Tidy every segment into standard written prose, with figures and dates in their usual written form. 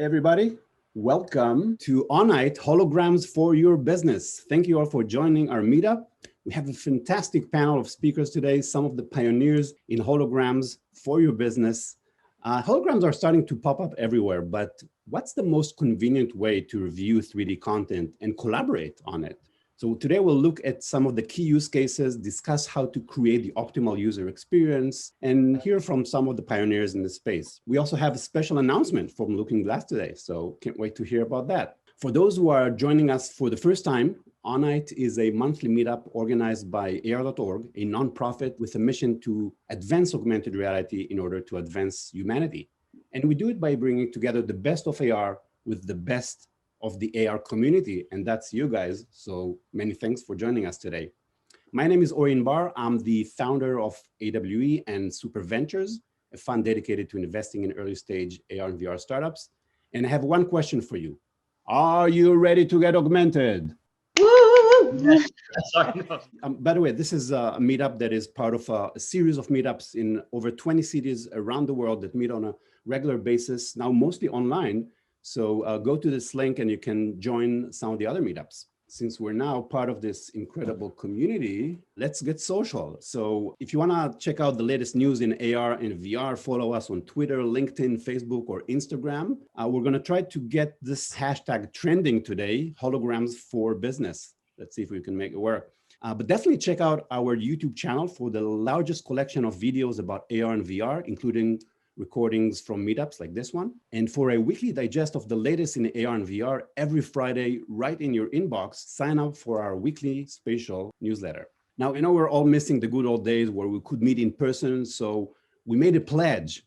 Hey, everybody. Welcome to Nite Holograms for Your Business. Thank you all for joining our meetup. We have a fantastic panel of speakers today, some of the pioneers in holograms for your business. Holograms are starting to pop up everywhere, but what's the most convenient way to review 3D content and collaborate on it? So today we'll look at some of the key use cases, discuss how to create the optimal user experience, and hear from some of the pioneers in the space. We also have a special announcement from Looking Glass today, so can't wait to hear about that. For those who are joining us for the first time, Nite is a monthly meetup organized by AR.org, a nonprofit with a mission to advance augmented reality in order to advance humanity. And we do it by bringing together the best of AR with the best of the AR community, and that's you guys. So many thanks for joining us today. My name is Orion Bar. I'm the founder of AWE and Super Ventures, a fund dedicated to investing in early stage AR and VR startups. And I have one question for you. Are you ready to get augmented? Yes. Sorry, no. By the way, this is a meetup that is part of a series of meetups in over 20 cities around the world that meet on a regular basis, now mostly online. So go to this link and you can join some of the other meetups. Since we're now part of this incredible community, let's get social. So if you want to check out the latest news in AR and VR, follow us on Twitter, LinkedIn, Facebook, or Instagram. We're going to try to get this hashtag trending today, holograms for business. Let's see if we can make it work. But definitely check out our YouTube channel for the largest collection of videos about AR and VR, including recordings from meetups like this one. And for a weekly digest of the latest in AR and VR, every Friday, right in your inbox, sign up for our weekly spatial newsletter. Now, I know we're all missing the good old days where we could meet in person, so we made a pledge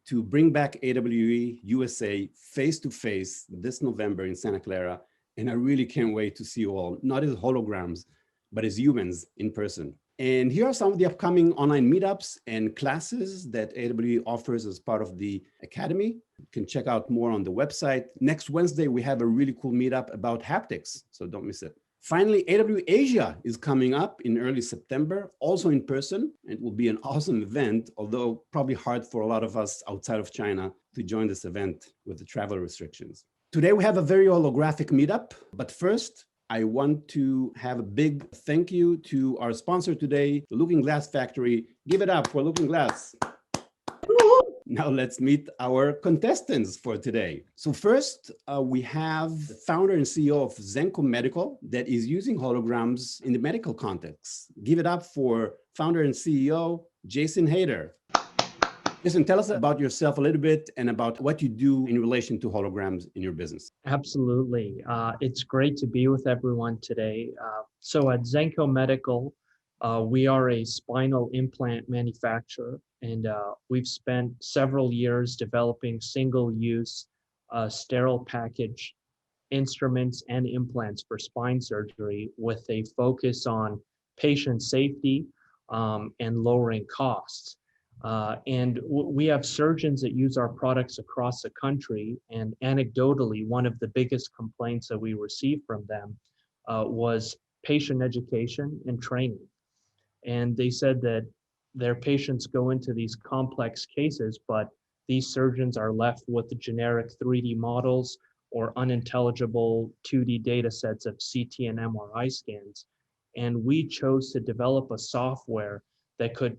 to bring back AWE USA face-to-face this November in Santa Clara. And I really can't wait to see you all, not as holograms, but as humans in person. And here are some of the upcoming online meetups and classes that AWE offers as part of the Academy. You can check out more on the website. Next Wednesday, we have a really cool meetup about haptics, so don't miss it. Finally, AWE Asia is coming up in early September, also in person. It will be an awesome event, although probably hard for a lot of us outside of China to join this event with the travel restrictions. Today, we have a very holographic meetup, but first, I want to have a big thank you to our sponsor today, the Looking Glass Factory. Give it up for Looking Glass. Now let's meet our contestants for today. So first, we have the founder and CEO of Zenko Medical that is using holograms in the medical context. Give it up for founder and CEO, Jason Hayter. Jason, tell us about yourself a little bit and about what you do in relation to holograms in your business. Absolutely. It's great to be with everyone today. So at Zenko Medical, we are a spinal implant manufacturer, and we've spent several years developing single-use sterile package instruments and implants for spine surgery with a focus on patient safety and lowering costs. And we have surgeons that use our products across the country. And anecdotally, one of the biggest complaints that we received from them was patient education and training. And they said that their patients go into these complex cases, but these surgeons are left with the generic 3D models or unintelligible 2D data sets of CT and MRI scans. And we chose to develop a software that could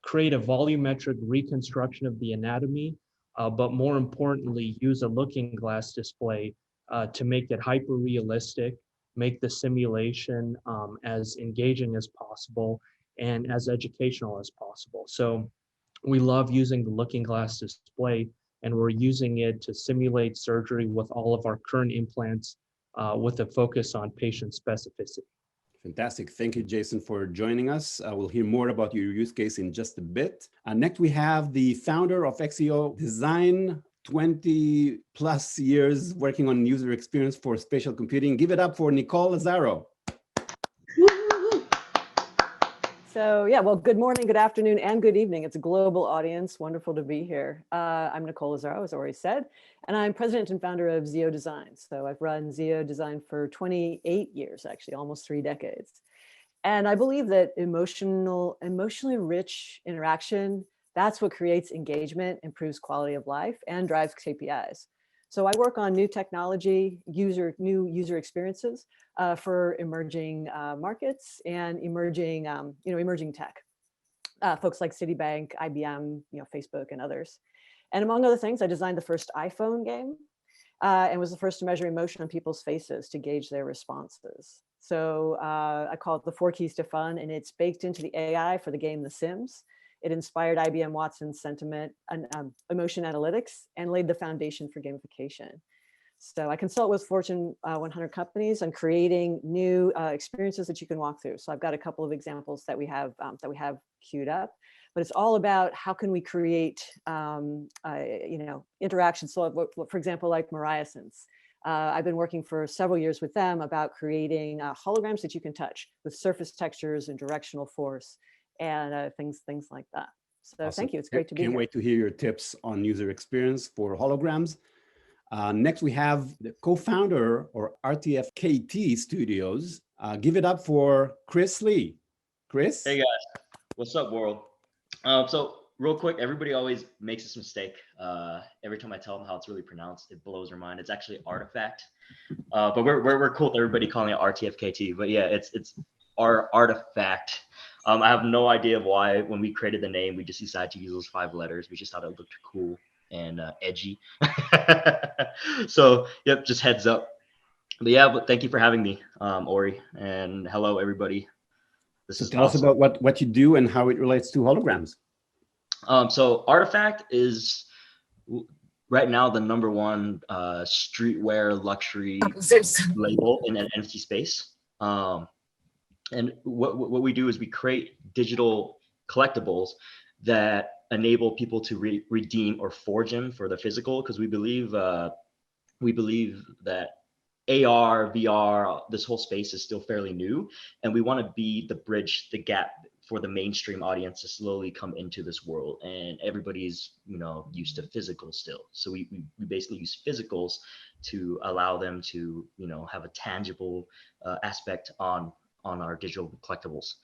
create a volumetric reconstruction of the anatomy, but more importantly, use a looking glass display to make it hyper-realistic, make the simulation as engaging as possible and as educational as possible. So we love using the looking glass display, and we're using it to simulate surgery with all of our current implants with a focus on patient specificity. Fantastic. Thank you, Jason, for joining us. We'll hear more about your use case in just a bit. Next, we have the founder of XEO Design, 20 plus years working on user experience for spatial computing. Give it up for Nicole Lazaro. So yeah, well, good morning, good afternoon, and good evening. It's a global audience. Wonderful to be here. I'm Nicole Lazaro, as already said, and I'm president and founder of Zeo Design. So I've run Zeo Design for 28 years, actually, almost 3 decades. And I believe that emotionally rich interaction, that's what creates engagement, improves quality of life, and drives KPIs. So I work on new technology, new user experiences for emerging markets and emerging, emerging tech. Folks like Citibank, IBM, Facebook, and others. And among other things, I designed the first iPhone game and was the first to measure emotion on people's faces to gauge their responses. So I call it the 4 keys to fun, and it's baked into the AI for the game The Sims. It inspired IBM Watson's sentiment and emotion analytics and laid the foundation for gamification. So I consult with Fortune 100 companies on creating new experiences that you can walk through. So I've got a couple of examples that we have queued up, but it's all about how can we create interactions. So for example, like Mariason's. I've been working for several years with them about creating holograms that you can touch with surface textures and directional force and things like that. So awesome. Thank you. It's great to be here. Can't wait to hear your tips on user experience for holograms. Next, we have the co-founder or RTFKT Studios. Give it up for Chris Lee. Chris? Hey guys, what's up world? So real quick, everybody always makes this mistake. Every time I tell them how it's really pronounced, it blows their mind. It's actually Artifact, but we're cool with everybody calling it RTFKT. But yeah, it's our Artifact. I have no idea why when we created the name, we just decided to use those 5 letters. We just thought it looked cool and edgy. So yep, just heads up. But yeah, but thank you for having me, Ori, and hello everybody. This is tell awesome. us about what you do and how it relates to holograms. So Artifact is right now the #1 streetwear luxury label in an NFT space. And what we do is we create digital collectibles that enable people to redeem or forge them for the physical, because we believe that AR, VR, this whole space is still fairly new, and we want to be the bridge, the gap for the mainstream audience to slowly come into this world. And everybody's used to physical still, so we basically use physicals to allow them to have a tangible aspect on our digital collectibles.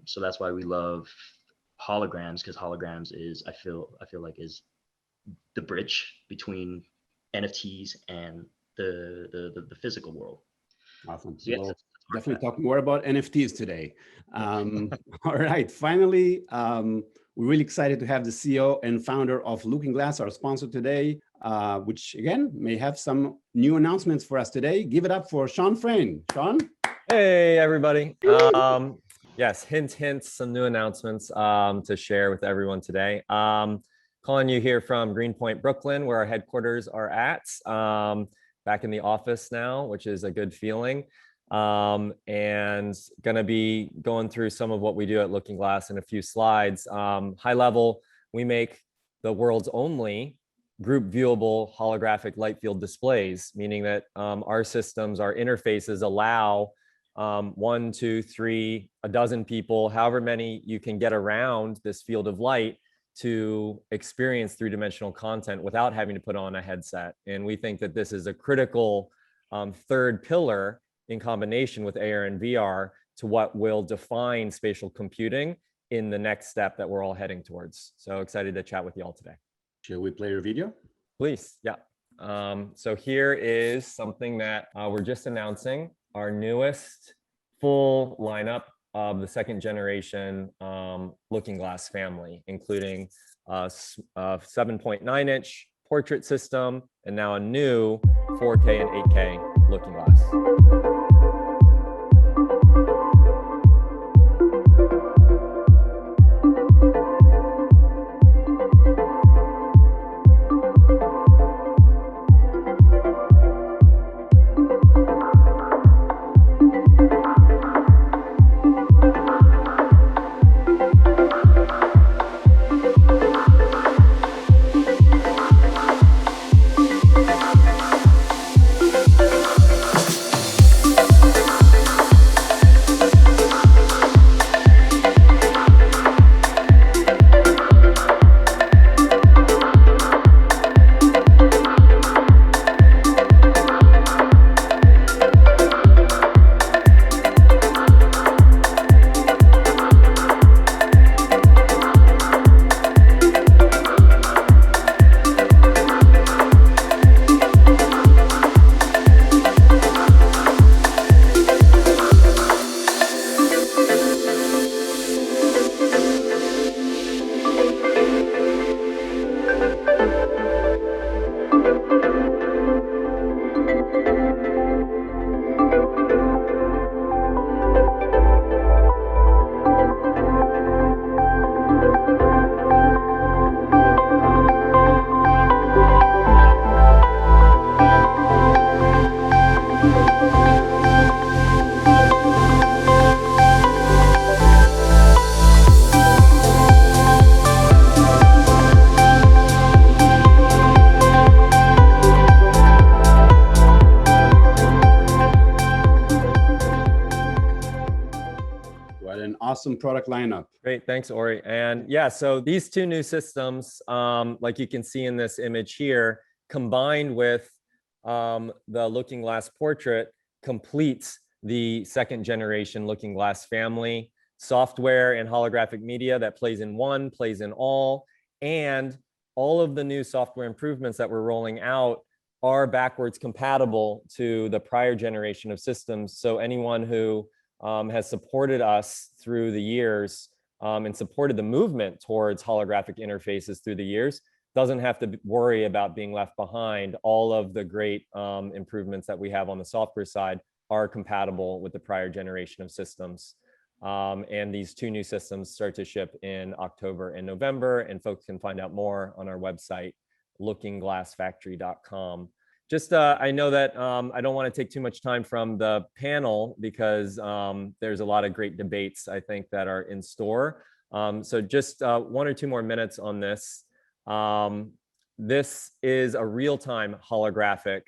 So that's why we love holograms, because holograms is I feel like is the bridge between NFTs and the physical world. Awesome. So, yes, we'll definitely talk more about NFTs today. All right. Finally, we're really excited to have the CEO and founder of Looking Glass, our sponsor today, which again may have some new announcements for us today. Give it up for Sean Frayne. Sean. Hey everybody. Yes, hint, some new announcements to share with everyone today. Calling you here from Greenpoint, Brooklyn, where our headquarters are at. Back in the office now, which is a good feeling. And gonna be going through some of what we do at Looking Glass in a few slides. High level, we make the world's only group viewable holographic light field displays, meaning that our systems, our interfaces allow 1, 2, 3, a dozen people, however many you can get around this field of light to experience 3-dimensional content without having to put on a headset. And we think that this is a critical third pillar in combination with AR and VR to what will define spatial computing in the next step that we're all heading towards. So excited to chat with you all today. Shall we play your video? Please, yeah. So here is something that we're just announcing, our newest full lineup of the 2nd generation Looking Glass family, including a 7.9-inch portrait system and now a new 4K and 8K Looking Glass. awesome product lineup. Great, thanks, Ori. And yeah, so these two new systems, like you can see in this image here, combined with the Looking Glass Portrait, completes the second generation Looking Glass family. Software and holographic media that plays in one, plays in all, and all of the new software improvements that we're rolling out are backwards compatible to the prior generation of systems. So anyone who has supported us through the years and supported the movement towards holographic interfaces through the years doesn't have to worry about being left behind. All of the great improvements that we have on the software side are compatible with the prior generation of systems. And these two new systems start to ship in October and November, and folks can find out more on our website, lookingglassfactory.com. Just, I know that I don't want to take too much time from the panel because there's a lot of great debates, I think, that are in store. So just 1 or 2 more minutes on this. This is a real-time holographic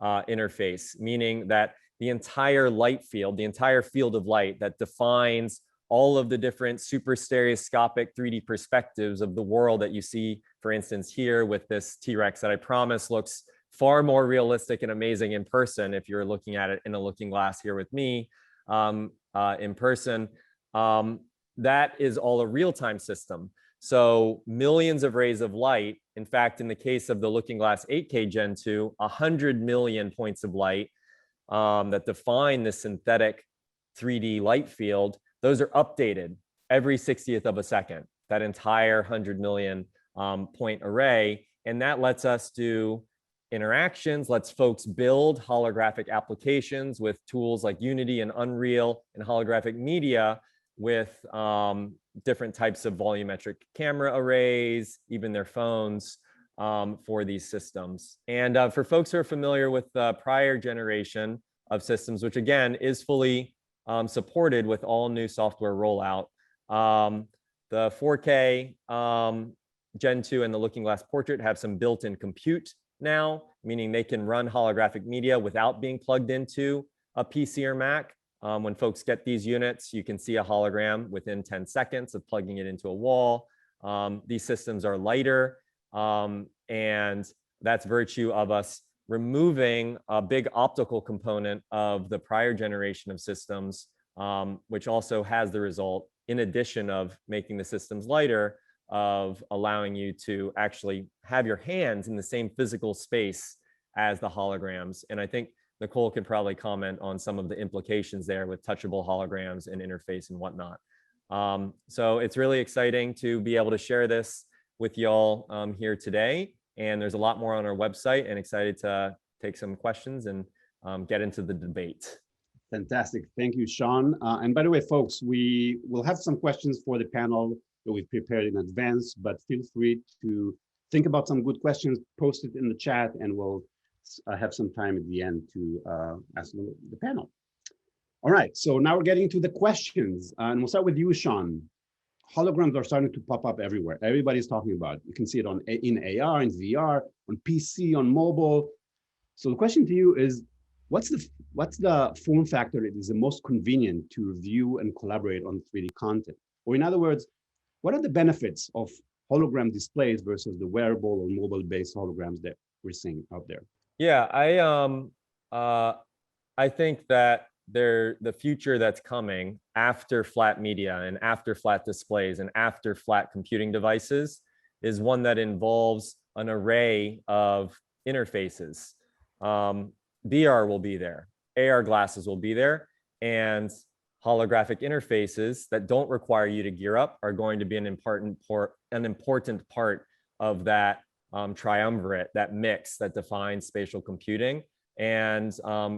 interface, meaning that the entire light field, the entire field of light that defines all of the different super stereoscopic 3D perspectives of the world that you see, for instance, here with this T-Rex that I promise looks far more realistic and amazing in person if you're looking at it in a looking glass here with me in person. That is all a real-time system. So millions of rays of light, in fact, in the case of the Looking Glass 8K Gen 2, 100 million points of light that define the synthetic 3D light field, those are updated every 60th of a second, that entire 100 million point array. And that lets us do interactions, lets folks build holographic applications with tools like Unity and Unreal and holographic media with different types of volumetric camera arrays, even their phones for these systems. And for folks who are familiar with the prior generation of systems, which again is fully supported with all new software rollout, the 4K Gen 2 and the Looking Glass Portrait have some built-in compute now, meaning they can run holographic media without being plugged into a PC or Mac. When folks get these units, you can see a hologram within 10 seconds of plugging it into a wall. These systems are lighter, and that's virtue of us removing a big optical component of the prior generation of systems, which also has the result, in addition of making the systems lighter, of allowing you to actually have your hands in the same physical space as the holograms. And I think Nicole can probably comment on some of the implications there with touchable holograms and interface and whatnot. So it's really exciting to be able to share this with y'all here today. And there's a lot more on our website, and excited to take some questions and get into the debate. Fantastic. Thank you, Sean. And by the way, folks, we will have some questions for the panel that we've prepared in advance, but feel free to think about some good questions, post it in the chat, and we'll have some time at the end to ask the panel. All right, so now we're getting to the questions, and we'll start with you, Sean. Holograms are starting to pop up everywhere. Everybody's talking about it. You can see it in AR, in VR, on PC, on mobile. So the question to you is, what's the form factor that is the most convenient to review and collaborate on 3D content? Or in other words, what are the benefits of hologram displays versus the wearable or mobile-based holograms that we're seeing out there? Yeah, I think that the future that's coming after flat media and after flat displays and after flat computing devices is one that involves an array of interfaces. VR will be there, AR glasses will be there, and holographic interfaces that don't require you to gear up are going to be an important part of that triumvirate, that mix that defines spatial computing. And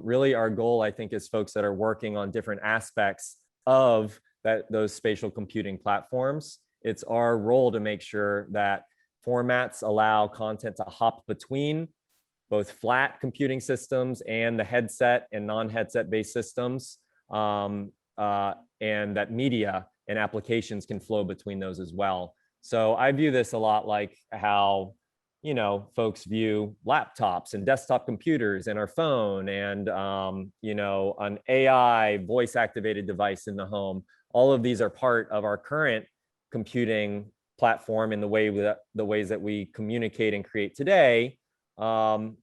really our goal, I think, is folks that are working on different aspects of those spatial computing platforms. It's our role to make sure that formats allow content to hop between both flat computing systems and the headset and non-headset based systems, and that media and applications can flow between those as well. So I view this a lot like how, you know, folks view laptops and desktop computers and our phone and, you know, an AI voice activated device in the home. all of these are part of our current computing platform in the ways that we communicate and create today. And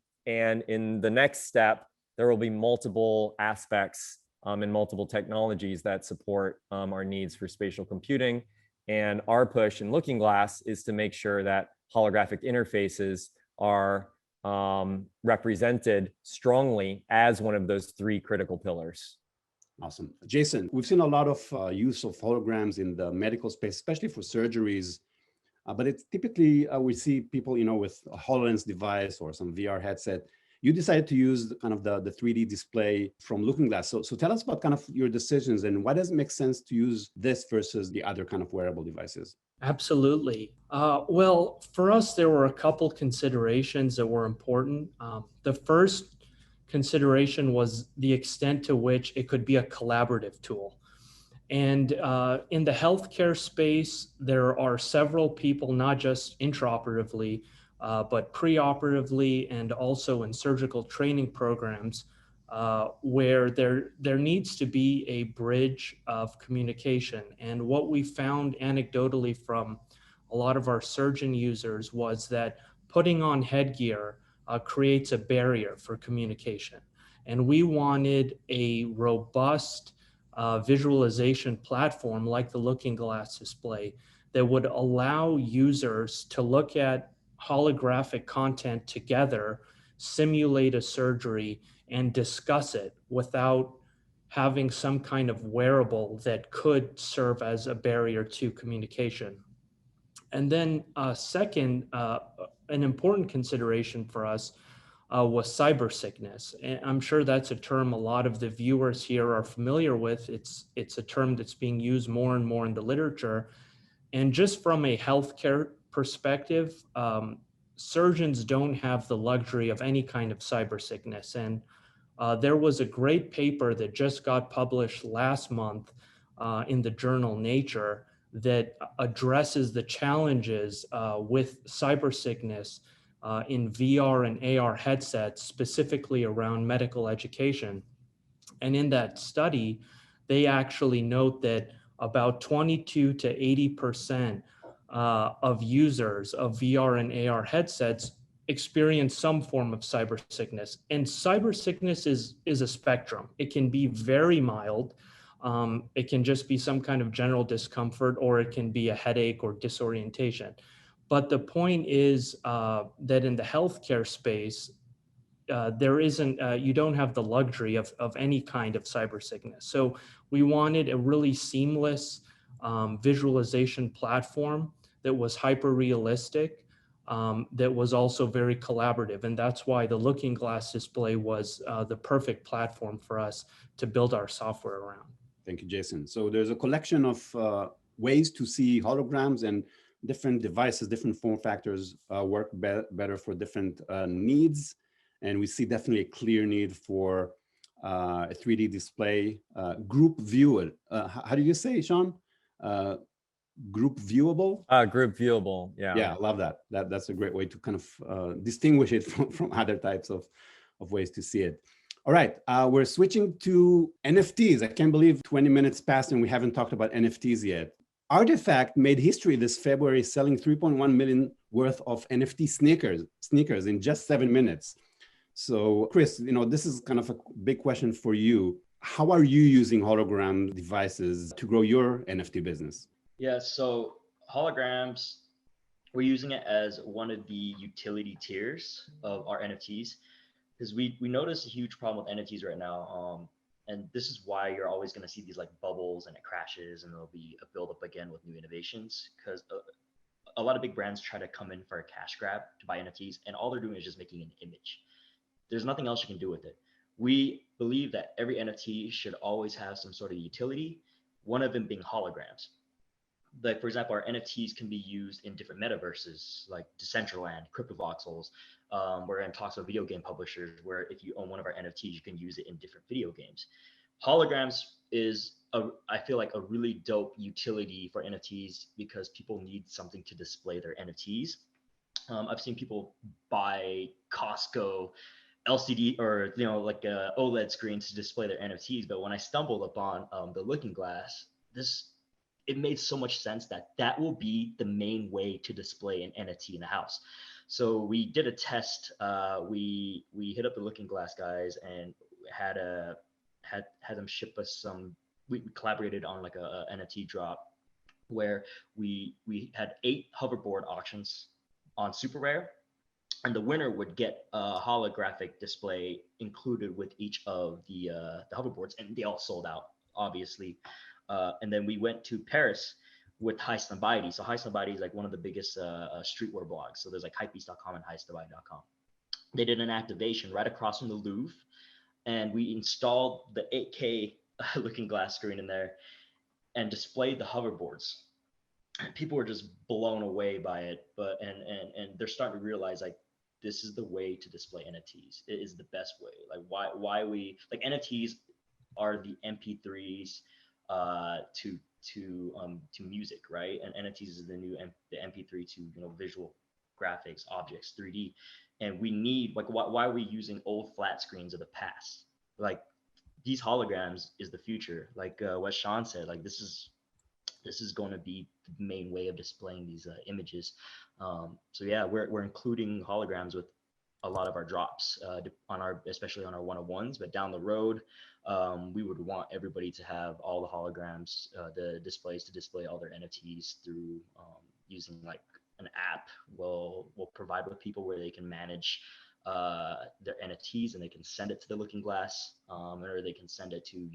in the next step, there will be multiple aspects and multiple technologies that support our needs for spatial computing. And our push in Looking Glass is to make sure that holographic interfaces are represented strongly as one of those three critical pillars. Awesome. Jason, we've seen a lot of use of holograms in the medical space, especially for surgeries. But it's typically, we see people, with a HoloLens device or some VR headset. You decided to use kind of the 3D display from Looking Glass. So tell us about kind of your decisions and why does it make sense to use this versus the other kind of wearable devices? Absolutely. Well, for us, there were a couple considerations that were important. The first consideration was the extent to which it could be a collaborative tool. And in the healthcare space, there are several people, not just intraoperatively, but preoperatively and also in surgical training programs, where there needs to be a bridge of communication. And what we found anecdotally from a lot of our surgeon users was that putting on headgear creates a barrier for communication. And we wanted a robust visualization platform like the Looking Glass display that would allow users to look at holographic content together, simulate a surgery, and discuss it without having some kind of wearable that could serve as a barrier to communication. And then second, an important consideration for us was cyber sickness. And I'm sure that's a term a lot of the viewers here are familiar with. It's a term that's being used more and more in the literature. And just from a healthcare perspective, surgeons don't have the luxury of any kind of cyber sickness. And there was a great paper that just got published last month in the journal Nature that addresses the challenges with cyber sickness in VR and AR headsets, specifically around medical education. And in that study, they actually note that about 22 to 80% of users of VR and AR headsets experience some form of cyber sickness. And cyber sickness is a spectrum. It can be very mild. It can just be some kind of general discomfort, or it can be a headache or disorientation. But the point is that in the healthcare space, there isn't, you don't have the luxury of any kind of cyber sickness. So we wanted a really seamless visualization platform that was hyper realistic, that was also very collaborative. And that's why the Looking Glass display was the perfect platform for us to build our software around. Thank you, Jason. So there's a collection of ways to see holograms, and different devices, different form factors work better for different needs. And we see definitely a clear need for a 3D display, group view. How do you say, Sean? Group viewable? Group viewable, yeah. Yeah, I love that. That's a great way to kind of distinguish it from other types of ways to see it. All right, we're switching to NFTs. I can't believe 20 minutes passed and we haven't talked about NFTs yet. Artifact made history this February, selling 3.1 million worth of NFT sneakers in just 7 minutes. So Chris, this is kind of a big question for you. How are you using hologram devices to grow your NFT business? Yeah, so holograms, we're using it as one of the utility tiers of our NFTs, because we notice a huge problem with NFTs right now. And this is why you're always going to see these like bubbles and it crashes and there'll be a build up again with new innovations, because a lot of big brands try to come in for a cash grab to buy NFTs, and all they're doing is just making an image. There's nothing else you can do with it. We believe that every NFT should always have some sort of utility, one of them being holograms. Like, for example, our NFTs can be used in different metaverses like Decentraland, CryptoVoxels. We're in talks with video game publishers where if you own one of our NFTs, you can use it in different video games. Holograms is, I feel like, a really dope utility for NFTs because people need something to display their NFTs. I've seen people buy Costco LCD or like a OLED screen to display their NFTs, but when I stumbled upon the Looking Glass, it made so much sense that will be the main way to display an NFT in the house. So we did a test. We hit up the Looking Glass guys and had them ship us some. We collaborated on like a NFT drop where we had 8 hoverboard auctions on Super Rare, and the winner would get a holographic display included with each of the hoverboards, and they all sold out, obviously. And then we went to Paris with Highsnobiety. So Highsnobiety is like one of the biggest streetwear blogs. So there's like hypebeast.com and highsnobiety.com. They did an activation right across from the Louvre, and we installed the 8K Looking Glass screen in there and displayed the hoverboards. And people were just blown away by it. But and they're starting to realize like this is the way to display NFTs. It is the best way. Like why we like NFTs are the MP3s to music, right? And NFTs is the new the MP3 to visual graphics, objects, 3D. And we need like why are we using old flat screens of the past? Like these holograms is the future. Like what Sean said, like this is going to be the main way of displaying these images. So yeah, we're including holograms with a lot of our drops especially on our 101s, but down the road, we would want everybody to have all the holograms, the displays to display all their NFTs through using like an app. We'll provide with people where they can manage their NFTs and they can send it to the Looking Glass, or they can send it to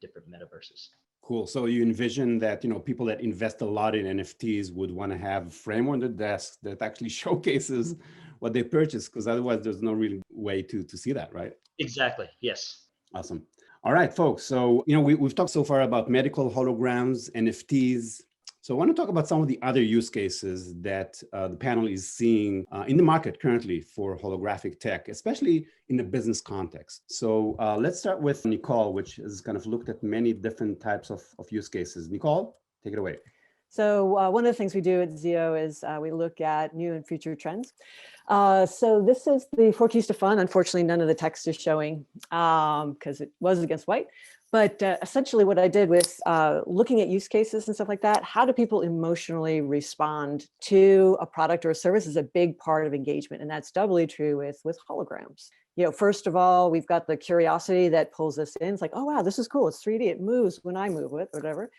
different metaverses. Cool. So you envision that, people that invest a lot in NFTs would want to have a frame on the desk that actually showcases what they purchased, because otherwise there's no real way to see that, right? Exactly. Yes. Awesome. All right, folks. So, we've talked so far about medical holograms, NFTs. So I want to talk about some of the other use cases that the panel is seeing in the market currently for holographic tech, especially in the business context. So let's start with Nicole, which has kind of looked at many different types of use cases. Nicole, take it away. So one of the things we do at Zeo is we look at new and future trends. So this is the 4 keys to fun. Unfortunately, none of the text is showing because it was against white. But essentially what I did with looking at use cases and stuff like that, how do people emotionally respond to a product or a service is a big part of engagement. And that's doubly true with holograms. First of all, we've got the curiosity that pulls us in. It's like, oh, wow, this is cool. It's 3D. It moves when I move it, or whatever.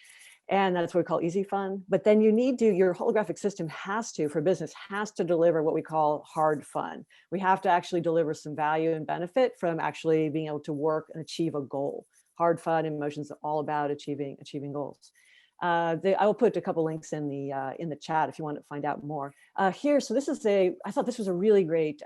And that's what we call easy fun. But then your holographic system for business has to deliver what we call hard fun. We have to actually deliver some value and benefit from actually being able to work and achieve a goal. Hard fun emotions are all about achieving goals. I will put a couple links in the chat if you want to find out more. Here, so I thought this was a really great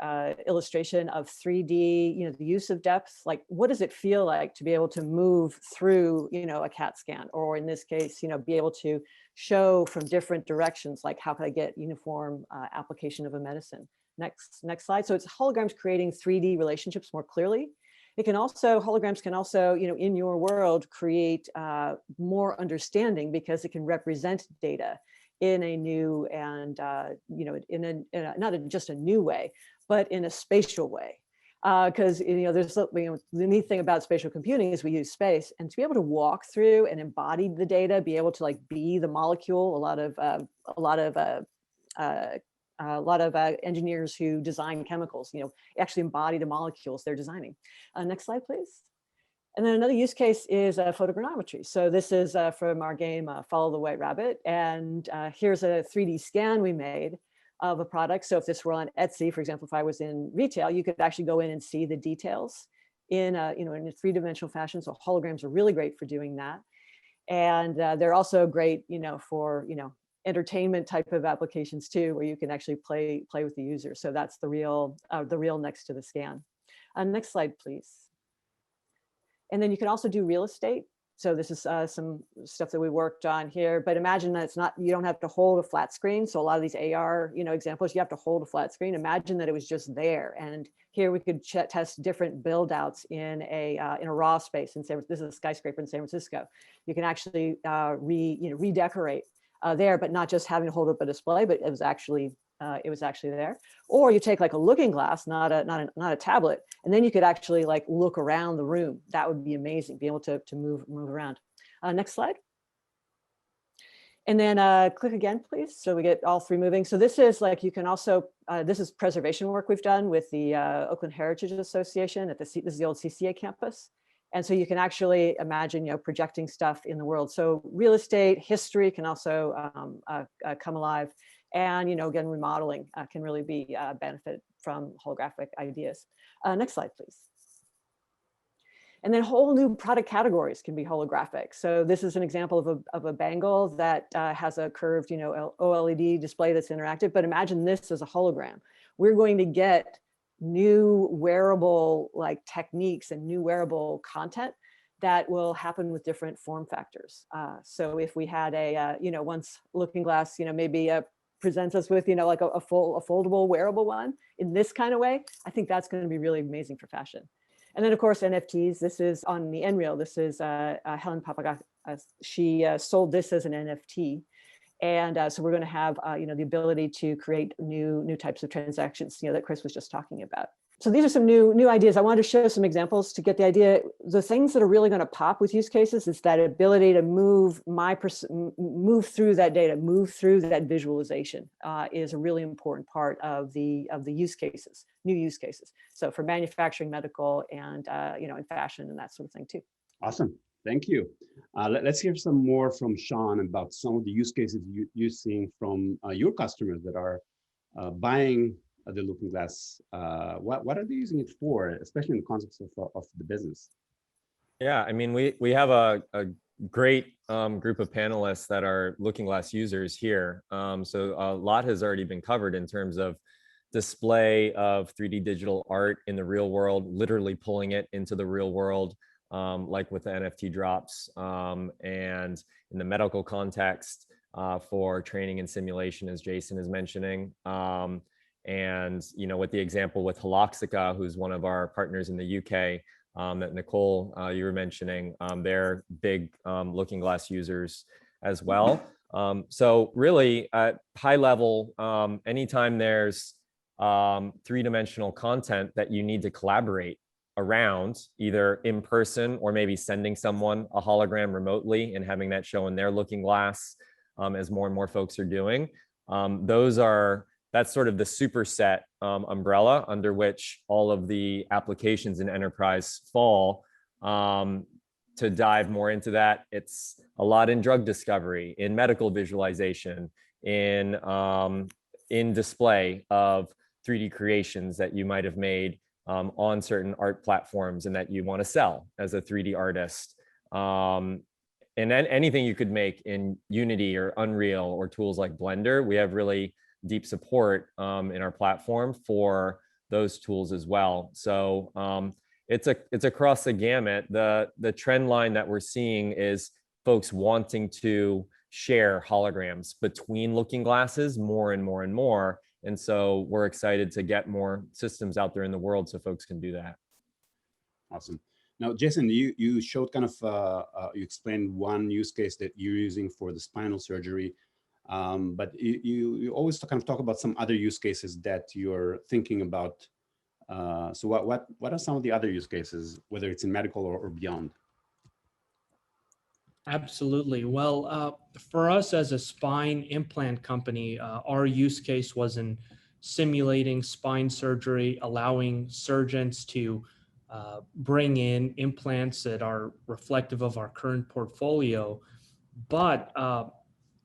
illustration of 3D, the use of depth. Like, what does it feel like to be able to move through, a CAT scan, or in this case, be able to show from different directions, like how can I get uniform application of a medicine? Next slide. So it's holograms creating 3D relationships more clearly. Holograms can also, in your world, create more understanding because it can represent data in a new and, not just a new way, but in a spatial way. Because, there's the neat thing about spatial computing is we use space, and to be able to walk through and embody the data, be able to like be the molecule, a lot of engineers who design chemicals, actually embody the molecules they're designing. Next slide, please. And then another use case is photogrammetry. So this is from our game, Follow the White Rabbit. And here's a 3D scan we made of a product. So if this were on Etsy, for example, if I was in retail, you could actually go in and see the details in a 3-dimensional fashion. So holograms are really great for doing that. And they're also great, for, entertainment type of applications too, where you can actually play with the user. So that's the real next to the scan. Next slide, please. And then you can also do real estate. So this is some stuff that we worked on here, but imagine that you don't have to hold a flat screen. So a lot of these AR, examples, you have to hold a flat screen. Imagine that it was just there. And here we could test different build outs in a raw space. This is a skyscraper in San Francisco. You can actually redecorate there, but not just having to hold up a display, but it was actually there. Or you take like a looking glass, not a tablet, and then you could actually like look around the room. That would be amazing, be able to move around. Next slide. And then click again, please. So we get all three moving. So this is like, you can also, this is preservation work we've done with the Oakland Heritage Association at this is the old CCA campus. And so you can actually imagine, projecting stuff in the world. So real estate, history can also come alive. And, again, remodeling can really be benefit from holographic ideas. Next slide, please. And then whole new product categories can be holographic. So this is an example of a bangle that has a curved, OLED display that's interactive. But imagine this as a hologram. We're going to get new wearable techniques and new wearable content that will happen with different form factors. So if we had a, once Looking Glass, maybe presents us with, like a foldable wearable one in this kind of way, I think that's going to be really amazing for fashion. And then, of course, NFTs. This is on the Nreal. This is Helen Papagas. She sold this as an NFT. And so we're going to have, the ability to create new types of transactions, that Chris was just talking about. So these are some new ideas. I wanted to show some examples to get the idea. The things that are really going to pop with use cases is that ability to move through that data, move through that visualization is a really important part of the use cases, new use cases. So for manufacturing, medical, and in fashion and that sort of thing too. Awesome, thank you. Let's hear some more from Sean about some of the use cases you're seeing from your customers that are buying the Looking Glass. What are they using it for, especially in the context of the business? Yeah, I mean, we have a great group of panelists that are Looking Glass users here. So a lot has already been covered in terms of display of 3D digital art in the real world, literally pulling it into the real world, like with the NFT drops, and in the medical context for training and simulation, as Jason is mentioning. And, with the example with Holoxica, who's one of our partners in the UK, that Nicole, you were mentioning, they're big Looking Glass users as well. So really at high level, anytime there's three-dimensional content that you need to collaborate around, either in person or maybe sending someone a hologram remotely and having that show in their Looking Glass, as more and more folks are doing, that's sort of the superset umbrella under which all of the applications in enterprise fall. To dive more into that, it's a lot in drug discovery, in medical visualization, in display of 3D creations that you might have made on certain art platforms and that you want to sell as a 3D artist. And then anything you could make in Unity or Unreal or tools like Blender, we have really deep support in our platform for those tools as well. So it's across the gamut. The trend line that we're seeing is folks wanting to share holograms between Looking Glasses more and more and more. And so we're excited to get more systems out there in the world so folks can do that. Awesome. Now, Jason, you showed kind of, you explained one use case that you're using for the spinal surgery. But you always kind of talk about some other use cases that you're thinking about. So what are some of the other use cases, whether it's in medical or beyond? Absolutely. Well, for us as a spine implant company, our use case was in simulating spine surgery, allowing surgeons to bring in implants that are reflective of our current portfolio, but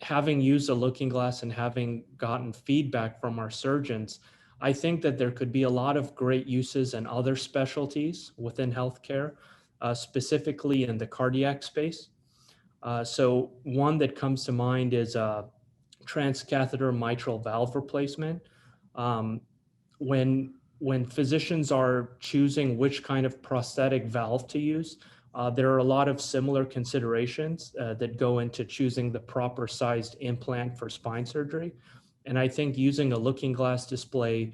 having used a Looking Glass and having gotten feedback from our surgeons, I think that there could be a lot of great uses in other specialties within healthcare, specifically in the cardiac space. So one that comes to mind is transcatheter mitral valve replacement. When physicians are choosing which kind of prosthetic valve to use, there are a lot of similar considerations that go into choosing the proper sized implant for spine surgery. And I think using a Looking Glass display,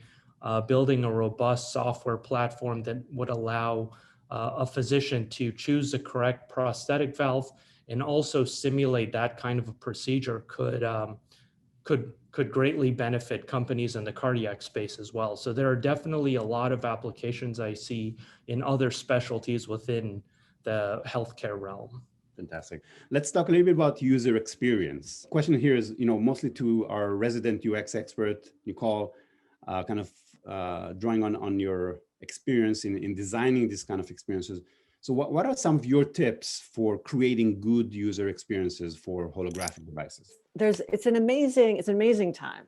building a robust software platform that would allow a physician to choose the correct prosthetic valve and also simulate that kind of a procedure could greatly benefit companies in the cardiac space as well. So there are definitely a lot of applications I see in other specialties within the healthcare realm. Fantastic. Let's talk a little bit about user experience. Question here is, mostly to our resident UX expert, Nicole, kind of drawing on your experience in designing this kind of experiences. So what are some of your tips for creating good user experiences for holographic devices? It's an amazing time.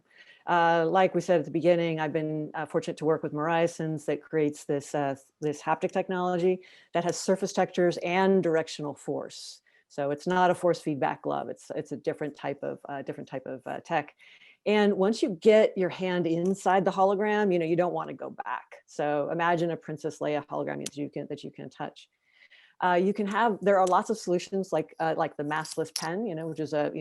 Like we said at the beginning, I've been fortunate to work with Moriasons that creates this haptic technology that has surface textures and directional force. So it's not a force feedback glove. It's a different type of tech. And once you get your hand inside the hologram, you don't want to go back. So imagine a Princess Leia hologram that you can touch. There are lots of solutions like the massless pen, which is a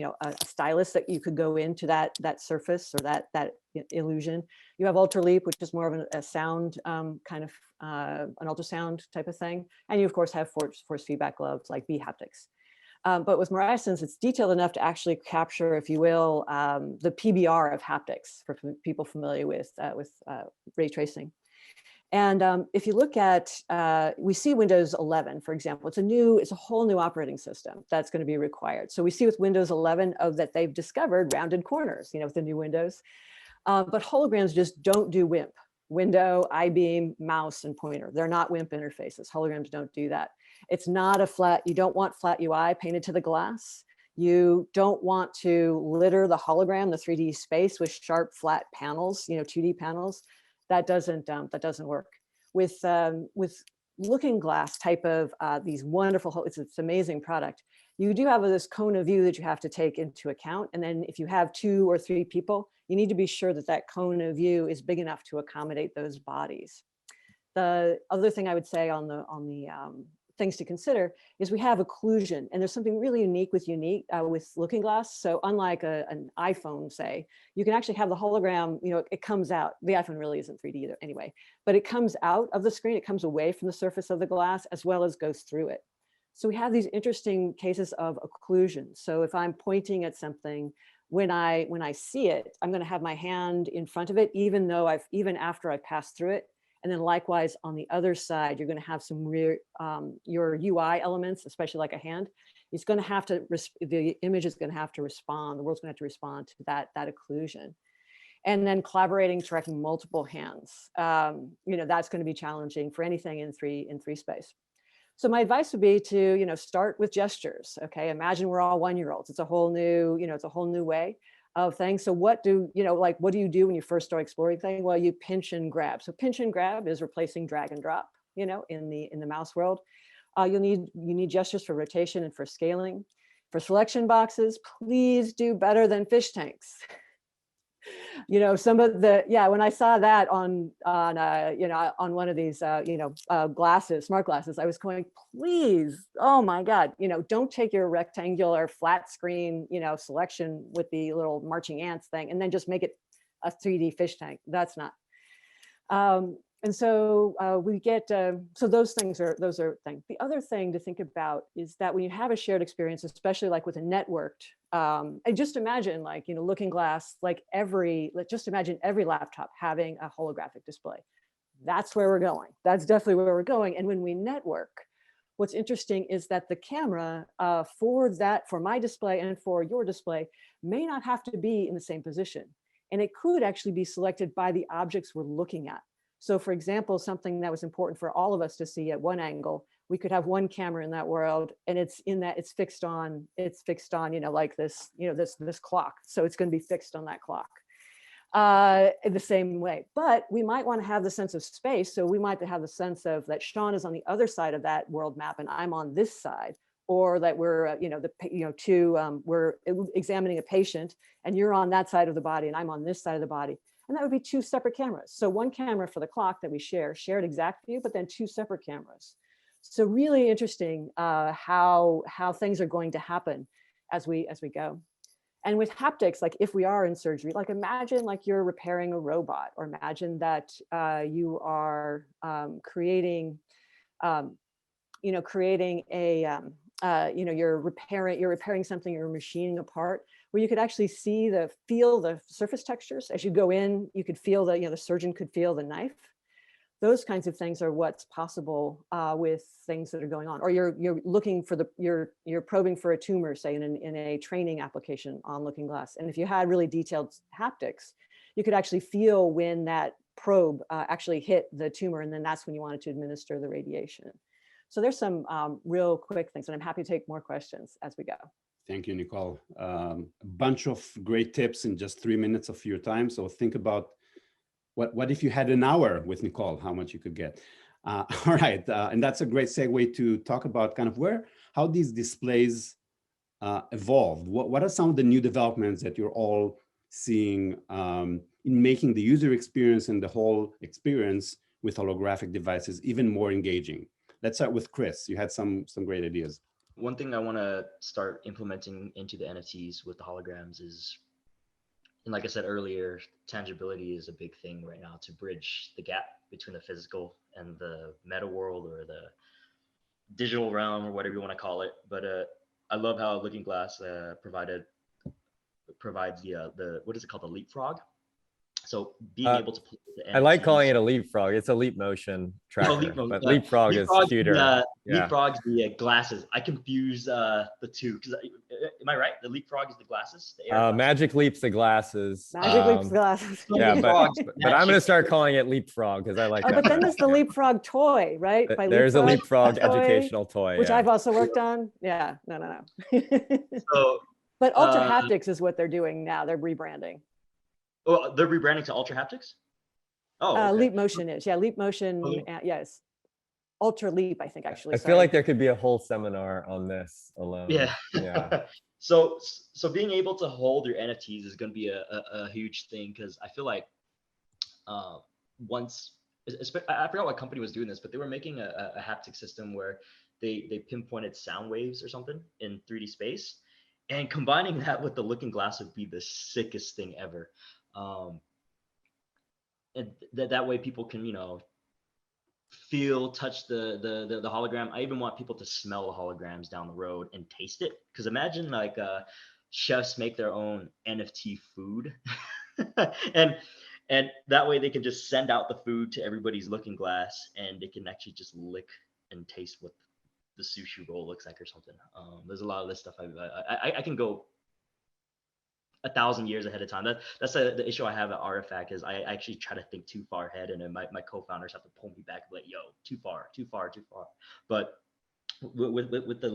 stylus that you could go into that surface or that illusion. You have Ultraleap, which is more of a sound kind of an ultrasound type of thing, and you of course have force feedback gloves like Haptics. But with Moriasons, it's detailed enough to actually capture, if you will, the PBR of haptics for people familiar with ray tracing. And if you look at, we see Windows 11, for example, it's a whole new operating system that's going to be required. So we see with Windows 11 that they've discovered rounded corners, with the new Windows. But holograms just don't do WIMP, window, I-beam, mouse, and pointer. They're not WIMP interfaces. Holograms don't do that. It's not you don't want flat UI painted to the glass. You don't want to litter the hologram, the 3D space, with sharp, flat panels, 2D panels. That doesn't work. With looking glass type of these wonderful, it's an amazing product. You do have this cone of view that you have to take into account. And then if you have 2 or 3 people, you need to be sure that cone of view is big enough to accommodate those bodies. The other thing I would say on the things to consider is we have occlusion, and there's something really unique with looking glass. So unlike an iPhone, say, you can actually have the hologram, it comes out. The iPhone really isn't 3D either anyway, but it comes out of the screen, it comes away from the surface of the glass as well as goes through it. So we have these interesting cases of occlusion. So if I'm pointing at something, when I see it, I'm going to have my hand in front of it, even after I've passed through it. And then likewise on the other side, you're going to have some your UI elements, especially like a hand. It's going to have to, the image is going to have to respond. The world's going to have to respond to that occlusion. And then collaborating, tracking multiple hands. That's going to be challenging for anything in three space. So my advice would be to, start with gestures. Okay, imagine we're all 1-year-olds. It's a whole new way of things. So what do you do when you first start exploring things? Well, you pinch and grab. So pinch and grab is replacing drag and drop, in the mouse world. You need gestures for rotation and for scaling. For selection boxes, please do better than fish tanks. Some of when I saw that on one of these glasses, smart glasses, I was going, please, oh my God, don't take your rectangular flat screen selection with the little marching ants thing and then just make it a 3D fish tank. That's not. And so we get, so those are things. The other thing to think about is that when you have a shared experience, especially like with a networked, and just imagine looking glass, just imagine every laptop having a holographic display. That's where we're going. That's definitely where we're going. And when we network, what's interesting is that the camera for my display and for your display may not have to be in the same position. And it could actually be selected by the objects we're looking at. So for example, something that was important for all of us to see at one angle, we could have one camera in that world and it's fixed on, like this, this clock. So it's going to be fixed on that clock in the same way. But we might want to have the sense of space. So we might have the sense of that Sean is on the other side of that world map and I'm on this side, or that we're, we're examining a patient and you're on that side of the body and I'm on this side of the body. And that would be 2 separate cameras. So one camera for the clock that we shared exact view, but then 2 separate cameras. So really interesting how things are going to happen as we go. And with haptics, like if we are in surgery, like imagine like you're repairing a robot, or imagine that you are creating a you're repairing something, you're machining a part, where you could actually feel the surface textures as you go in. You could feel the surgeon could feel the knife. those kinds of things are what's possible with things that are going on. Or you're looking for you're probing for a tumor, say in a training application on Looking Glass. And if you had really detailed haptics, you could actually feel when that probe actually hit the tumor, and then that's when you wanted to administer the radiation. So there's some real quick things, and I'm happy to take more questions as we go. Thank you, Nicole. A bunch of great tips in just 3 minutes of your time. So think about what if you had an hour with Nicole, how much you could get. All right, and that's a great segue to talk about kind of how these displays evolved. What are some of the new developments that you're all seeing in making the user experience and the whole experience with holographic devices even more engaging? Let's start with Chris. You had some great ideas. One thing I want to start implementing into the NFTs with the holograms is, and like I said earlier, tangibility is a big thing right now to bridge the gap between the physical and the meta world or the digital realm or whatever you want to call it. But I love how Looking Glass provides the what is it called, the leapfrog. So being able to play with the NFTs. I like calling it a leapfrog. It's a leap motion tracker, but leapfrog is cuter. Leapfrog's the glasses. I confuse the two. Am I right? The leapfrog is the glasses. The air Magic Leap's the glasses. Magic Leap's the glasses. Yeah, but I'm going to start calling it leapfrog because I like that. But then there's the leapfrog toy, right? There's a leapfrog educational toy, which I've also worked on. Yeah, no. So, but Ultra Haptics is what they're doing now. They're rebranding. Oh, they're rebranding to Ultra Haptics? Oh, okay. Leap Motion is. Yeah, Leap Motion. Yes. Ultra Leap, I think, actually. I feel like there could be a whole seminar on this alone. Yeah. So being able to hold your NFTs is going to be a huge thing, because I feel like once, I forgot what company was doing this, but they were making a haptic system where they pinpointed sound waves or something in 3D space. And combining that with the Looking Glass would be the sickest thing ever. And that way people can, feel, touch the hologram. I even want people to smell the holograms down the road and taste it. Because imagine like chefs make their own NFT food, and that way they can just send out the food to everybody's Looking Glass, and they can actually just lick and taste what the sushi roll looks like or something. There's a lot of this stuff. I can go 1,000 years ahead of time. That's the issue I have at Artifact, is I actually try to think too far ahead, and then my co-founders have to pull me back, like, yo, too far. But with the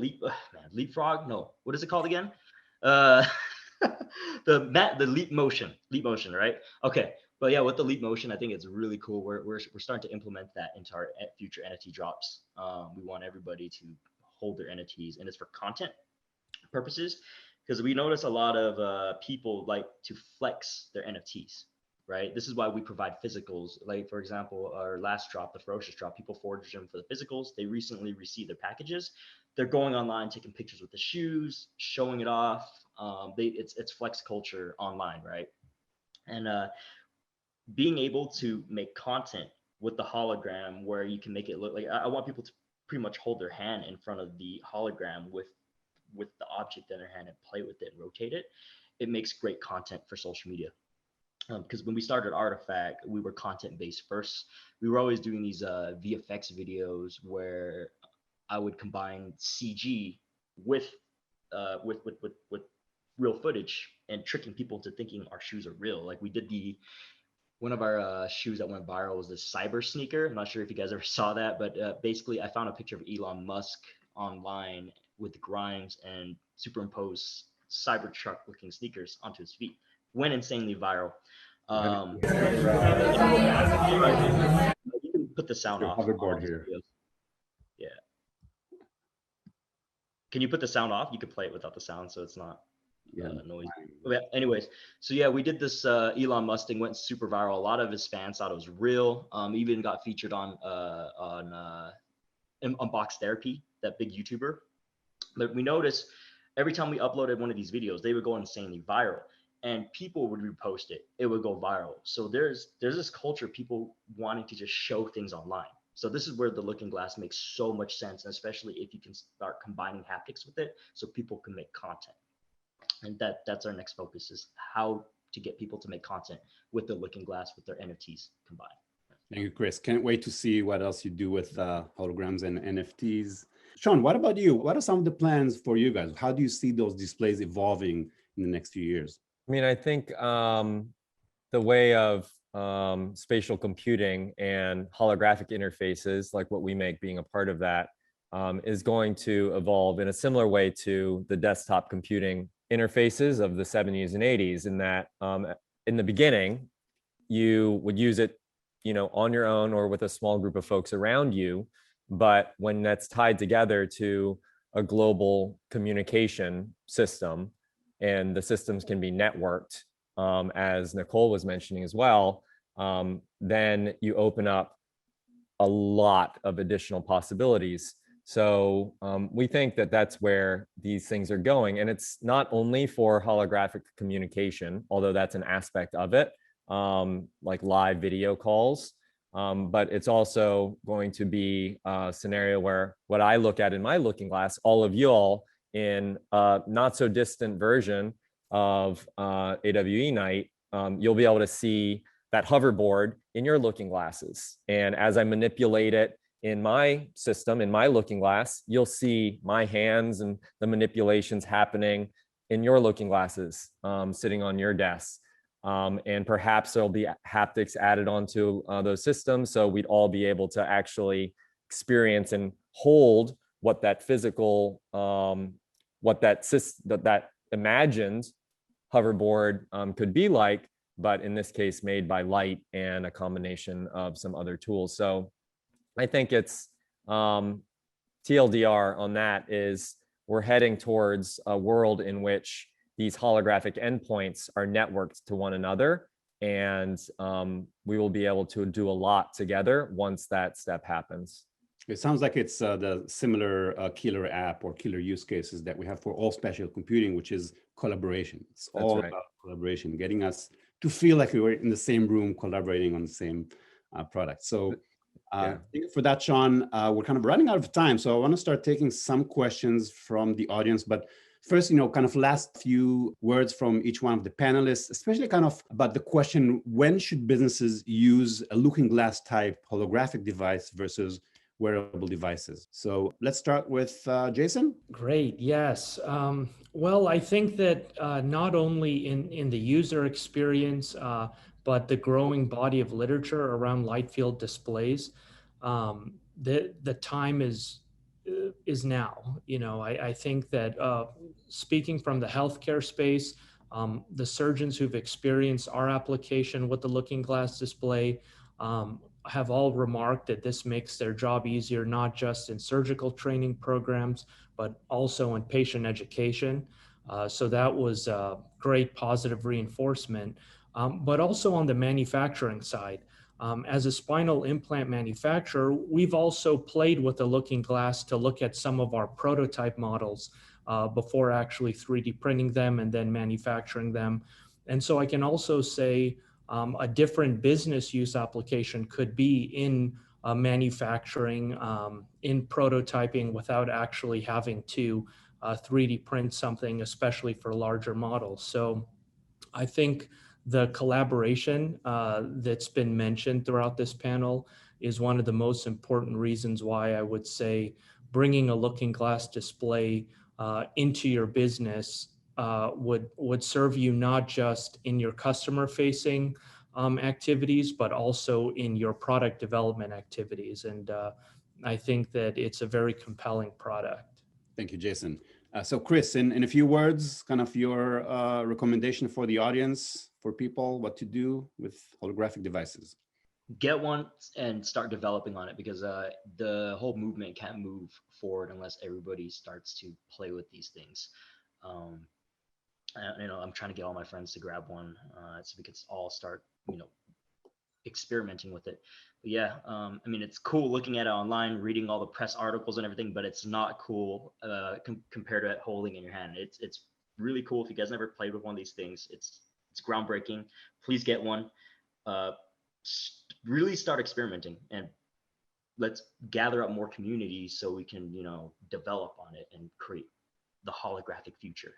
leapfrog, no, what is it called again? The leap motion, right? Okay. But yeah, with the leap motion, I think it's really cool. We're starting to implement that into our future NFT drops. We want everybody to hold their NFTs, and it's for content purposes, because we notice a lot of people like to flex their NFTs, right? This is why we provide physicals. Like, for example, our last drop, the Ferocious drop, people forged them for the physicals. They recently received their packages. They're going online, taking pictures with the shoes, showing it off. It's flex culture online, right? And being able to make content with the hologram where you can make it look like, I want people to pretty much hold their hand in front of the hologram with the object in their hand and play with it and rotate it. It makes great content for social media. Because when we started Artifact, we were content based first. We were always doing these VFX videos where I would combine CG with real footage and tricking people into thinking our shoes are real. Like we did one of our shoes that went viral was this cyber sneaker. I'm not sure if you guys ever saw that, but basically I found a picture of Elon Musk online with Grimes and superimposed Cybertruck looking sneakers onto his feet. Went insanely viral. You can put the sound off. Hoverboard here. Yeah. Can you put the sound off? You could play it without the sound, so it's not noisy. Yeah, anyways, so yeah, we did this Elon Musk thing, went super viral. A lot of his fans thought it was real. Even got featured on Unbox Therapy, that big YouTuber. But we noticed every time we uploaded one of these videos, they would go insanely viral, and people would repost it. It would go viral. So there's this culture of people wanting to just show things online. So this is where the Looking Glass makes so much sense, and especially if you can start combining haptics with it, so people can make content. And that's our next focus, is how to get people to make content with the Looking Glass with their NFTs combined. Thank you, Chris. Can't wait to see what else you do with holograms and NFTs. Sean, what about you? What are some of the plans for you guys? How do you see those displays evolving in the next few years? I mean, I think the way of spatial computing and holographic interfaces, like what we make being a part of that, is going to evolve in a similar way to the desktop computing interfaces of the 70s and 80s, in that in the beginning, you would use it, on your own or with a small group of folks around you. But when that's tied together to a global communication system, and the systems can be networked, as Nicole was mentioning as well, then you open up a lot of additional possibilities. So we think that that's where these things are going. And it's not only for holographic communication, although that's an aspect of it, like live video calls, but it's also going to be a scenario where what I look at in my looking glass, all of you all in a not so distant version of AWE Nite, you'll be able to see that hoverboard in your looking glasses. And as I manipulate it in my system, in my looking glass, you'll see my hands and the manipulations happening in your looking glasses, sitting on your desk. And perhaps there'll be haptics added onto those systems, so we'd all be able to actually experience and hold what that physical, what that imagined hoverboard could be like, but in this case made by light and a combination of some other tools. So I think it's TLDR on that is we're heading towards a world in which these holographic endpoints are networked to one another, and we will be able to do a lot together once that step happens. It sounds like it's the similar killer app or killer use cases that we have for all spatial computing, which is collaboration. It's all about collaboration, getting us to feel like we were in the same room collaborating on the same product. So thank you for that, Sean. We're kind of running out of time, so I want to start taking some questions from the audience. But first, kind of last few words from each one of the panelists, especially kind of about the question, when should businesses use a looking glass type holographic device versus wearable devices? So let's start with Jason. Great, yes. Well, I think that not only in the user experience, but the growing body of literature around light field displays, the time is now. I think that speaking from the healthcare space, the surgeons who've experienced our application with the looking glass display have all remarked that this makes their job easier, not just in surgical training programs, but also in patient education. So that was a great positive reinforcement. But also on the manufacturing side, as a spinal implant manufacturer, we've also played with the looking glass to look at some of our prototype models before actually 3D printing them and then manufacturing them. And so I can also say a different business use application could be in manufacturing, in prototyping, without actually having to 3D print something, especially for larger models. So I think the collaboration that's been mentioned throughout this panel is one of the most important reasons why I would say bringing a looking glass display into your business would serve you not just in your customer facing activities, but also in your product development activities. And I think that it's a very compelling product. Thank you, Jason. So Chris, in a few words, kind of your recommendation for the audience, for people, what to do with holographic devices. Get one and start developing on it, because the whole movement can't move forward unless everybody starts to play with these things. I'm trying to get all my friends to grab one so we could all start, experimenting with it. But yeah, it's cool looking at it online, reading all the press articles and everything, but it's not cool compared to it holding in your hand. It's really cool. If you guys never played with one of these things, it's groundbreaking. Please get one. Really start experimenting, and let's gather up more communities so we can, develop on it and create the holographic future.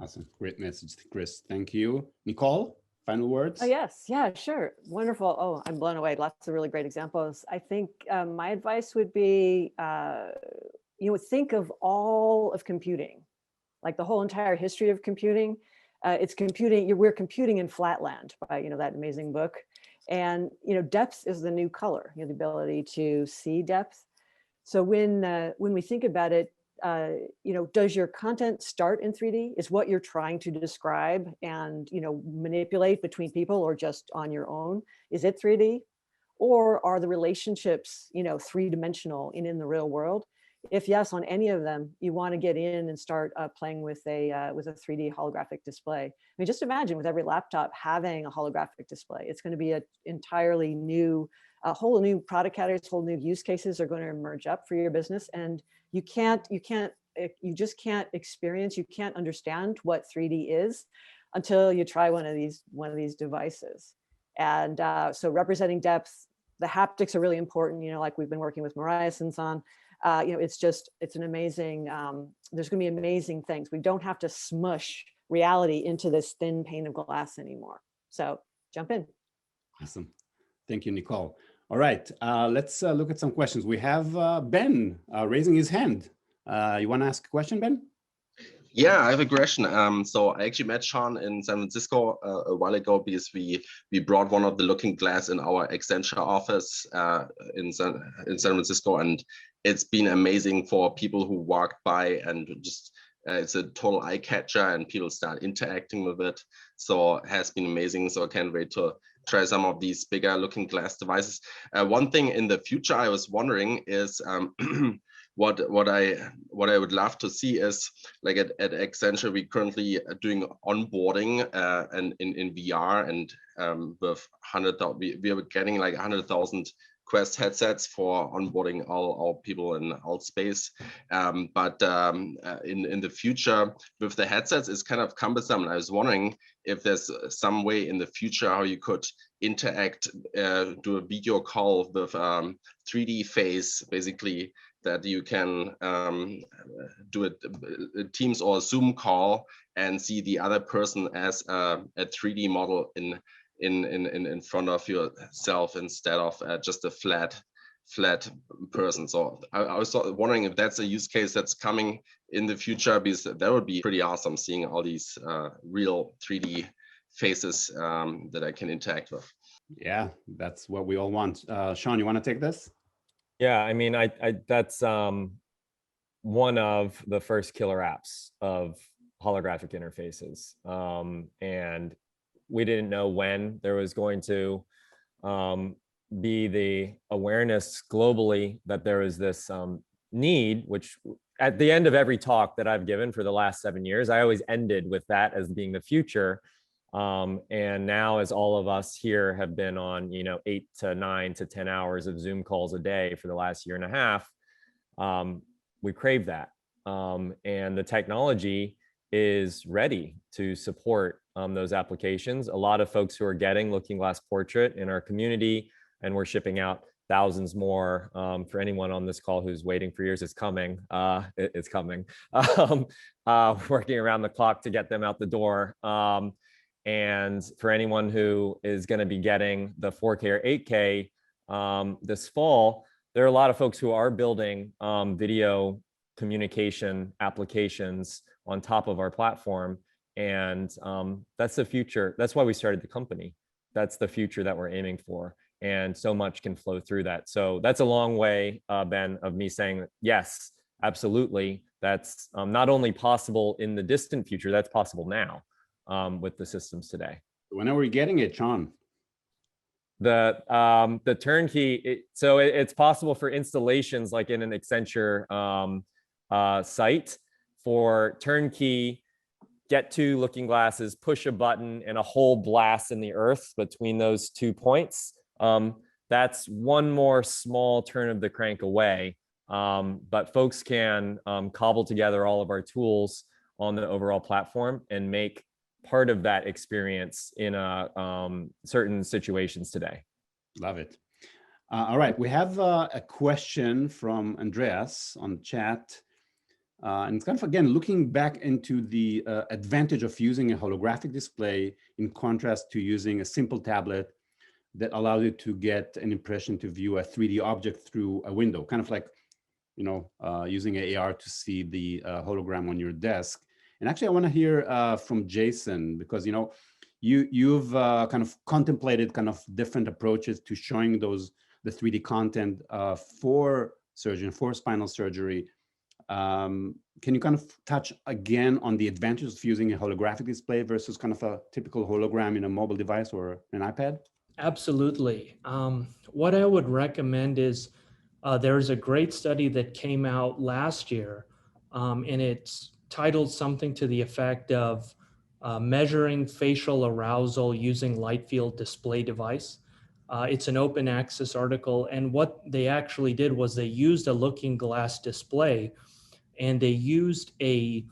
Awesome. Great message, Chris. Thank you. Nicole, final words? Oh, yes. Yeah, sure. Wonderful. Oh, I'm blown away. Lots of really great examples. I think my advice would be, think of all of computing, like the whole entire history of computing. It's computing, we're computing in flatland by, that amazing book. And, depth is the new color, the ability to see depth. So when we think about it, does your content start in 3D? Is what you're trying to describe and, manipulate between people or just on your own? Is it 3D? Or are the relationships, three-dimensional in the real world? If yes, on any of them, you want to get in and start playing with a 3D holographic display. I mean, just imagine with every laptop having a holographic display. It's going to be an entirely new, whole new product categories, whole new use cases are going to emerge up for your business. And you just can't experience, you can't understand what 3D is until you try one of these devices. And so representing depth, the haptics are really important, like we've been working with Mariah since on. It's an amazing, there's going to be amazing things. We don't have to smush reality into this thin pane of glass anymore. So jump in. Awesome. Thank you, Nicole. All right, let's look at some questions. We have Ben raising his hand. You want to ask a question, Ben? Yeah, I have a question. So I actually met Sean in San Francisco a while ago because we brought one of the looking glass in our Accenture office in San Francisco, and it's been amazing for people who walked by, and just it's a total eye catcher, and people start interacting with it. So it has been amazing. So I can't wait to try some of these bigger looking glass devices. One thing in the future I was wondering is what I would love to see is, like at Accenture, we currently are doing onboarding and in VR, and with 100,000, we are getting like 100,000 Quest headsets for onboarding all people in all space. But in the future with the headsets, it's kind of cumbersome. And I was wondering if there's some way in the future how you could interact, do a video call with 3D face, basically, that you can do a Teams or a Zoom call and see the other person as a 3D model in front of yourself instead of just a flat person. So I was wondering if that's a use case that's coming in the future, because that would be pretty awesome, seeing all these real 3D faces that I can interact with. Yeah, that's what we all want. Sean, you want to take this? Yeah, I mean, I that's one of the first killer apps of holographic interfaces, and we didn't know when there was going to be the awareness globally that there was this need, which at the end of every talk that I've given for the last 7 years, I always ended with that as being the future. And now, as all of us here have been on, 8 to 9 to 10 hours of Zoom calls a day for the last year and a half, we crave that. And the technology is ready to support those applications. A lot of folks who are getting Looking Glass Portrait in our community, and we're shipping out thousands more. For anyone on this call who's waiting for years, it's coming. It's coming. Working around the clock to get them out the door. And for anyone who is going to be getting the 4K or 8K this fall, there are a lot of folks who are building video communication applications on top of our platform. And that's the future. That's why we started the company. That's the future that we're aiming for. And so much can flow through that. So that's a long way, Ben, of me saying, yes, absolutely. That's not only possible in the distant future, that's possible now. With the systems today. When are we getting it, Sean? The turnkey, it's possible for installations like in an Accenture site, for turnkey, get two looking glasses, push a button, and a hole blast in the earth between those 2 points. That's one more small turn of the crank away. But folks can cobble together all of our tools on the overall platform and make part of that experience in certain situations today. Love it. All right, we have a question from Andreas on chat. And it's kind of, again, looking back into the advantage of using a holographic display in contrast to using a simple tablet that allows you to get an impression to view a 3D object through a window, kind of like, you know, using AR to see the hologram on your desk. And actually, I want to hear from Jason, because, you know, you've kind of contemplated kind of different approaches to showing the 3D content for surgeon, for spinal surgery. Can you kind of touch again on the advantages of using a holographic display versus kind of a typical hologram in a mobile device or an iPad? Absolutely. What I would recommend is there's a great study that came out last year, and it's titled something to the effect of measuring facial arousal using light field display device. It's an open access article, and what they actually did was they used a looking glass display, and they used a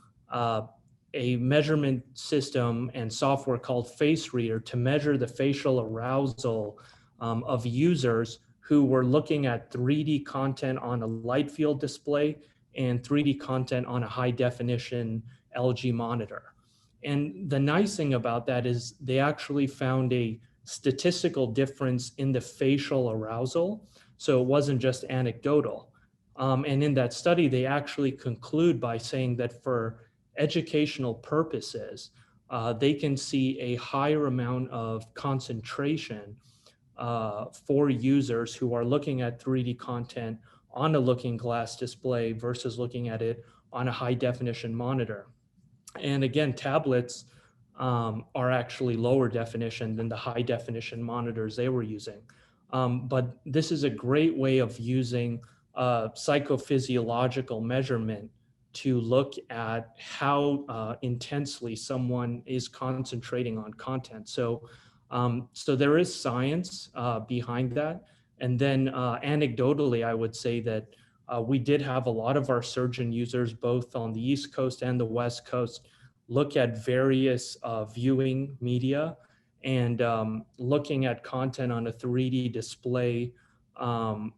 measurement system and software called Face Reader to measure the facial arousal of users who were looking at 3D content on a light field display and 3D content on a high definition LG monitor. And the nice thing about that is they actually found a statistical difference in the facial arousal. So it wasn't just anecdotal. And in that study, they actually conclude by saying that for educational purposes, they can see a higher amount of concentration for users who are looking at 3D content on a looking glass display versus looking at it on a high definition monitor. And again, tablets are actually lower definition than the high definition monitors they were using. But this is a great way of using psychophysiological measurement to look at how intensely someone is concentrating on content. So there is science behind that. And then anecdotally, I would say that we did have a lot of our surgeon users, both on the East Coast and the West Coast, look at various viewing media, and looking at content on a 3D display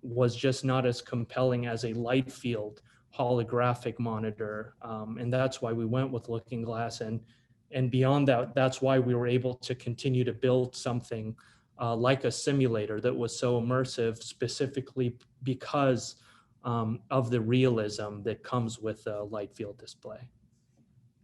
was just not as compelling as a light field holographic monitor. And that's why we went with looking glass. And beyond that, that's why we were able to continue to build something like a simulator that was so immersive, specifically because of the realism that comes with a light field display.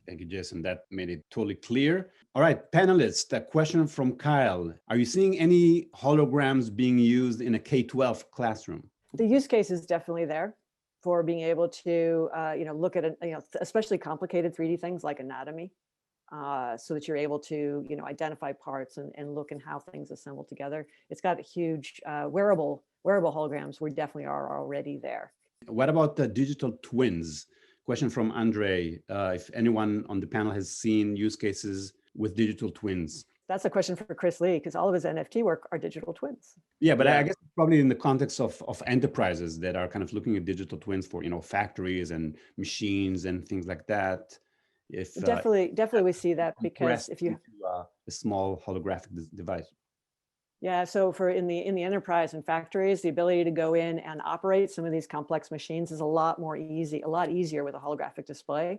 Thank you, Jason. That made it totally clear. All right, panelists, a question from Kyle. Are you seeing any holograms being used in a K-12 classroom? The use case is definitely there for being able to, look at, especially complicated 3D things like anatomy, so that you're able to, identify parts and look and how things assemble together. It's got a huge wearable holograms. We definitely are already there. What about the digital twins? Question from Andre, if anyone on the panel has seen use cases with digital twins. That's a question for Chris Lee, because all of his NFT work are digital twins. Yeah, but I guess probably in the context of enterprises that are kind of looking at digital twins for, factories and machines and things like that. If definitely we see that, because if you a small holographic device. Yeah, so for in the enterprise and factories, the ability to go in and operate some of these complex machines is a lot easier with a holographic display,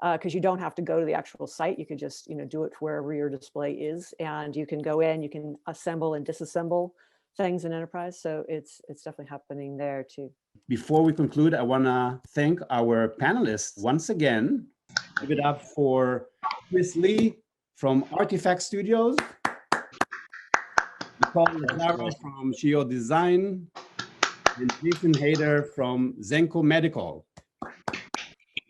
because you don't have to go to the actual site. You can just do it wherever your display is, and you can go in, you can assemble and disassemble things in enterprise. So it's definitely happening there too. Before we conclude, I want to thank our panelists once again. Give it up for Chris Lee from Artifact Studios, Nicole Lazaro from Shio Design, and Jason Hayder from Zenko Medical.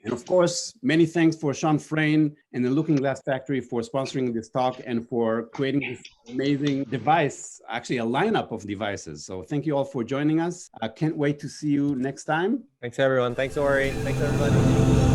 And of course, many thanks for Sean Frayne and the Looking Glass Factory for sponsoring this talk and for creating this amazing device, actually a lineup of devices. So thank you all for joining us. I can't wait to see you next time. Thanks, everyone. Thanks, Ori. Thanks, everybody.